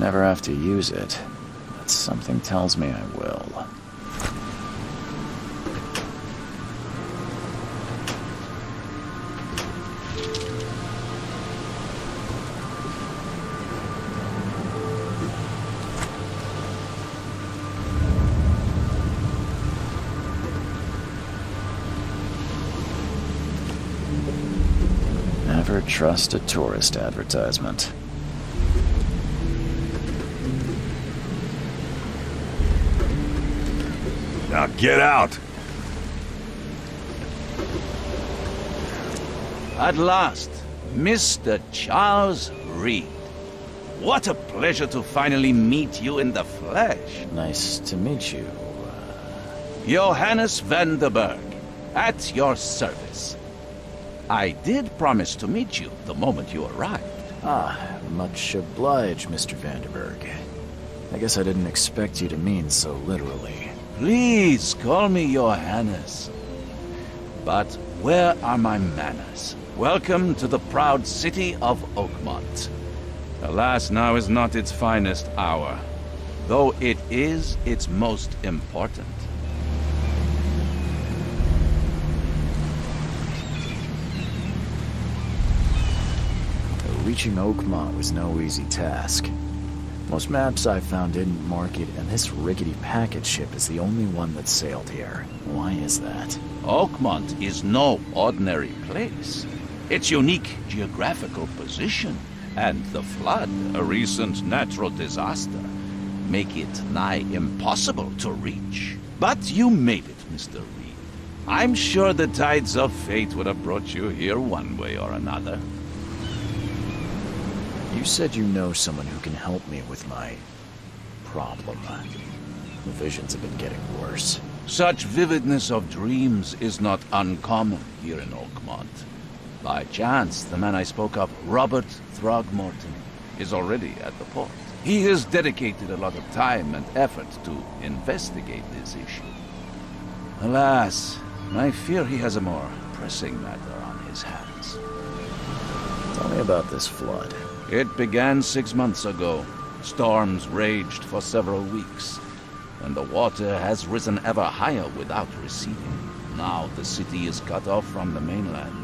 never have to use it, but something tells me I will. Never trust a tourist advertisement. Now get out! At last, Mr. Charles Reed. What a pleasure to finally meet you in the flesh. Nice to meet you. Johannes van der Berg, at your service. I did promise to meet you the moment you arrived. Ah, much obliged, Mr. Vanderberg. I guess I didn't expect you to mean so literally. Please call me Johannes. But where are my manners? Welcome to the proud city of Oakmont. Alas, now is not its finest hour, though it is its most important. Reaching Oakmont was no easy task. Most maps I found didn't mark it, and this rickety packet ship is the only one that sailed here. Why is that? Oakmont is no ordinary place. Its unique geographical position and the flood, a recent natural disaster, make it nigh impossible to reach. But you made it, Mr. Reed. I'm sure the tides of fate would have brought you here one way or another. You said you know someone who can help me with my problem. The visions have been getting worse. Such vividness of dreams is not uncommon here in Oakmont. By chance, the man I spoke of, Robert Throgmorton, is already at the port. He has dedicated a lot of time and effort to investigate this issue. Alas, I fear he has a more pressing matter on his hands. Tell me about this flood. It began 6 months ago. Storms raged for several weeks, and the water has risen ever higher without receding. Now the city is cut off from the mainland.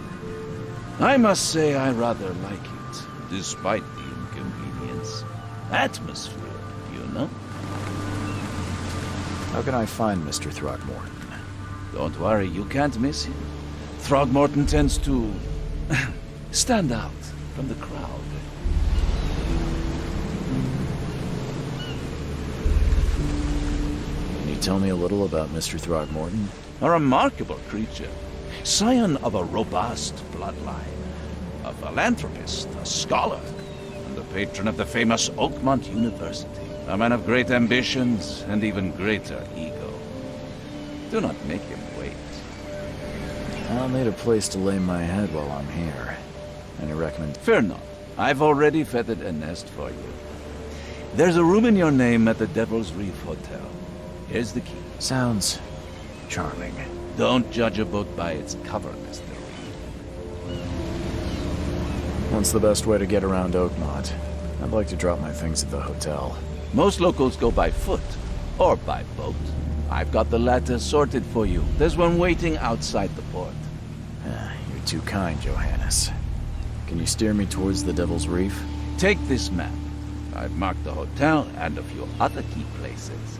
I must say I rather like it, despite the inconvenience. Atmosphere, you know? How can I find Mr. Throgmorton? Don't worry, you can't miss him. Throgmorton tends to stand out from the crowd. Can you tell me a little about Mr. Throgmorton? A remarkable creature. Scion of a robust bloodline. A philanthropist, a scholar, and the patron of the famous Oakmont University. A man of great ambitions and even greater ego. Do not make him wait. I'll need a place to lay my head while I'm here. Any recommend? Fear not. I've already feathered a nest for you. There's a room in your name at the Devil's Reef Hotel. Here's the key. Sounds charming. Don't judge a book by its cover, Mr. Reed. What's the best way to get around Oakmont? I'd like to drop my things at the hotel. Most locals go by foot, or by boat. I've got the latter sorted for you. There's one waiting outside the port. You're too kind, Johannes. Can you steer me towards the Devil's Reef? Take this map. I've marked the hotel and a few other key places.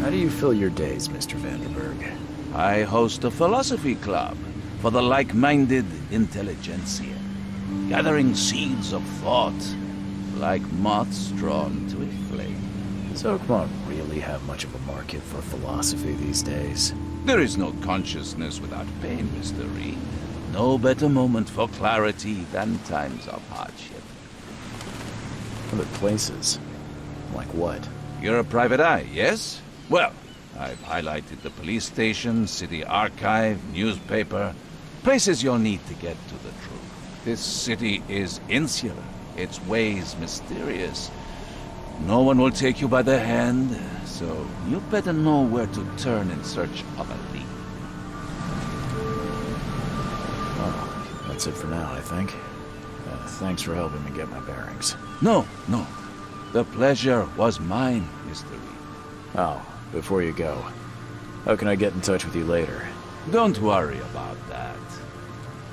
How do you fill your days, Mr. Vanderberg? I host a philosophy club for the like-minded intelligentsia, gathering seeds of thought like moths drawn to a flame. Does Oakmont really have much of a market for philosophy these days? There is no consciousness without pain, Mr. Reed. No better moment for clarity than times of hardship. Other places? Like what? You're a private eye, yes? Well, I've highlighted the police station, city archive, newspaper, places you'll need to get to the truth. This city is insular, its ways mysterious. No one will take you by the hand, so you better know where to turn in search of a lead. Well, that's it for now, I think. Thanks for helping me get my bearings. No, no. The pleasure was mine, Mr. Reed. Oh, before you go, how can I get in touch with you later? Don't worry about that.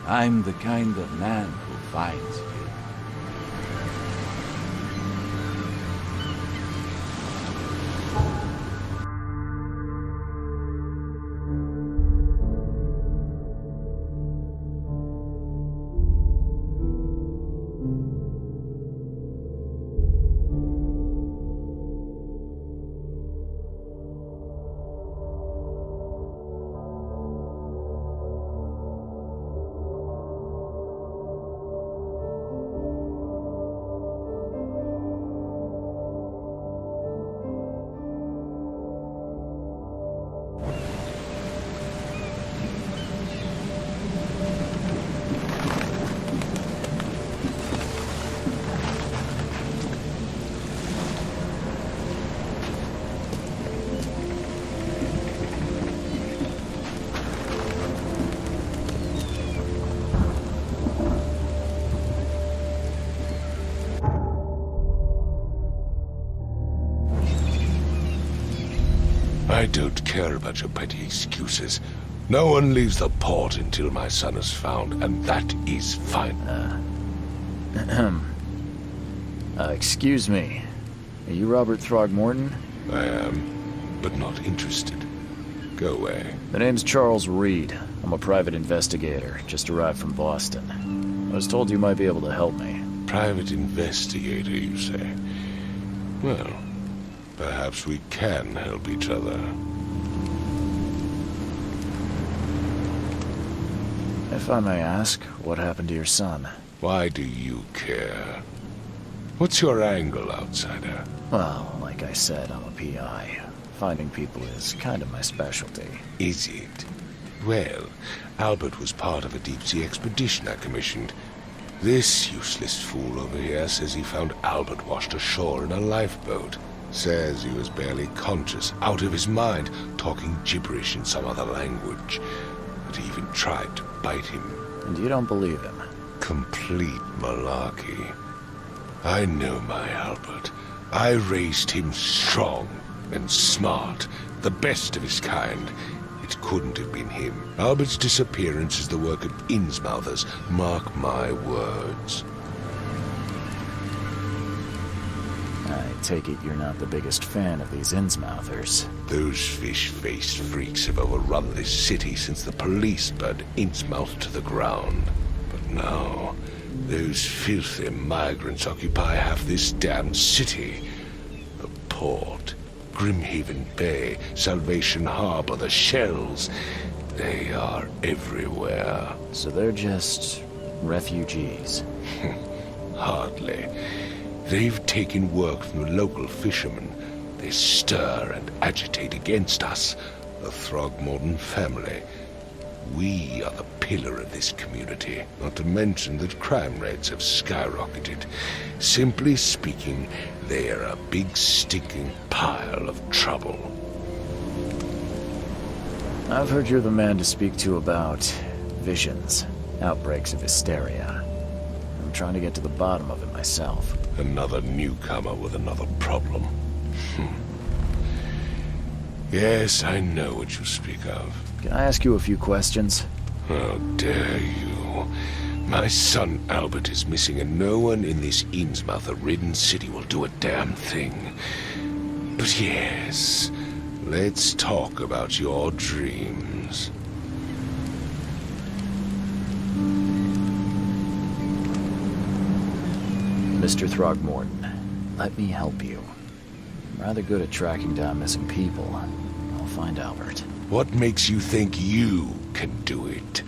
I'm the kind of man who finds you. I don't care about your petty excuses. No one leaves the port until my son is found, and that is fine. Excuse me. Are you Robert Throgmorton? I am, but not interested. Go away. The name's Charles Reed. I'm a private investigator, just arrived from Boston. I was told you might be able to help me. Private investigator, you say? Well, perhaps we can help each other. If I may ask, what happened to your son? Why do you care? What's your angle, outsider? Well, like I said, I'm a PI. Finding people is kind of my specialty. Is it? Well, Albert was part of a deep-sea expedition I commissioned. This useless fool over here says he found Albert washed ashore in a lifeboat. Says he was barely conscious, out of his mind, talking gibberish in some other language. But he even tried to bite him. And you don't believe him? Complete malarkey. I know my Albert. I raised him strong and smart, the best of his kind. It couldn't have been him. Albert's disappearance is the work of Innsmouthers, mark my words. I take it you're not the biggest fan of these Innsmouthers. Those fish-faced freaks have overrun this city since the police burned Innsmouth to the ground. But now, those filthy migrants occupy half this damned city. The port, Grimhaven Bay, Salvation Harbour, the shells. They are everywhere. So they're just refugees. Hardly. They've taken work from the local fishermen. They stir and agitate against us, the Throgmorton family. We are the pillar of this community, not to mention that crime rates have skyrocketed. Simply speaking, they are a big stinking pile of trouble. I've heard you're the man to speak to about visions, outbreaks of hysteria. I'm trying to get to the bottom of it myself. Another newcomer with another problem. Yes, I know what you speak of. Can I ask you a few questions? How dare you? My son Albert is missing, and no one in this Innsmouth-ridden city will do a damn thing. But yes, let's talk about your dreams. Mr. Throgmorton, let me help you. I'm rather good at tracking down missing people. I'll find Albert. What makes you think you can do it?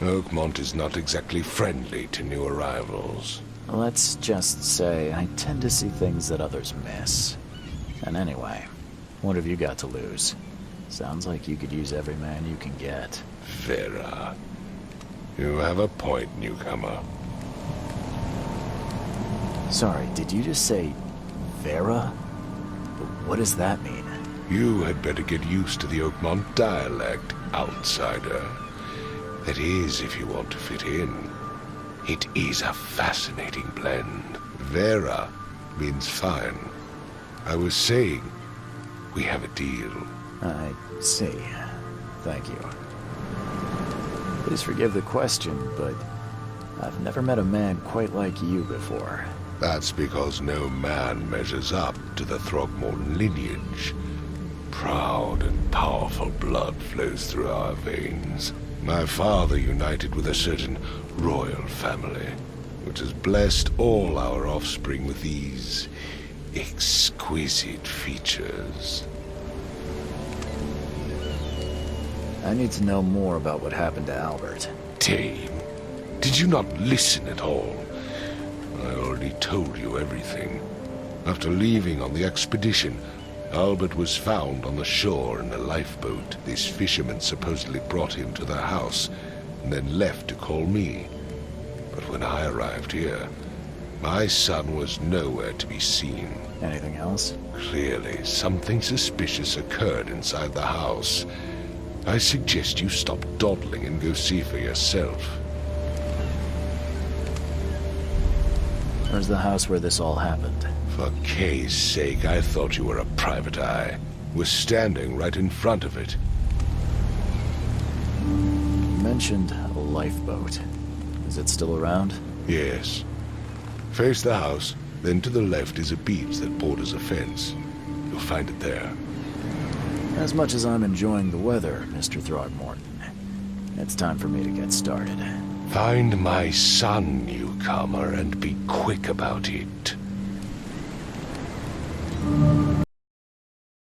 Oakmont is not exactly friendly to new arrivals. Let's just say I tend to see things that others miss. And anyway, what have you got to lose? Sounds like you could use every man you can get. Vera. You have a point, newcomer. Sorry, did you just say Vera? What does that mean? You had better get used to the Oakmont dialect, outsider. That is, if you want to fit in. It is a fascinating blend. Vera means fine. I was saying, we have a deal. I see. Thank you. Please forgive the question, but I've never met a man quite like you before. That's because no man measures up to the Throgmorton lineage. Proud and powerful blood flows through our veins. My father united with a certain royal family, which has blessed all our offspring with these exquisite features. I need to know more about what happened to Albert. Dame, did you not listen at all? I already told you everything. After leaving on the expedition, Albert was found on the shore in a lifeboat. This fisherman supposedly brought him to their house, and then left to call me. But when I arrived here, my son was nowhere to be seen. Anything else? Clearly, something suspicious occurred inside the house. I suggest you stop dawdling and go see for yourself. Where's the house where this all happened? For Kay's sake, I thought you were a private eye. We're standing right in front of it. You mentioned a lifeboat. Is it still around? Yes. Face the house, then to the left is a beach that borders a fence. You'll find it there. As much as I'm enjoying the weather, Mr. Throgmorton, it's time for me to get started. Find my son, newcomer, and be quick about it.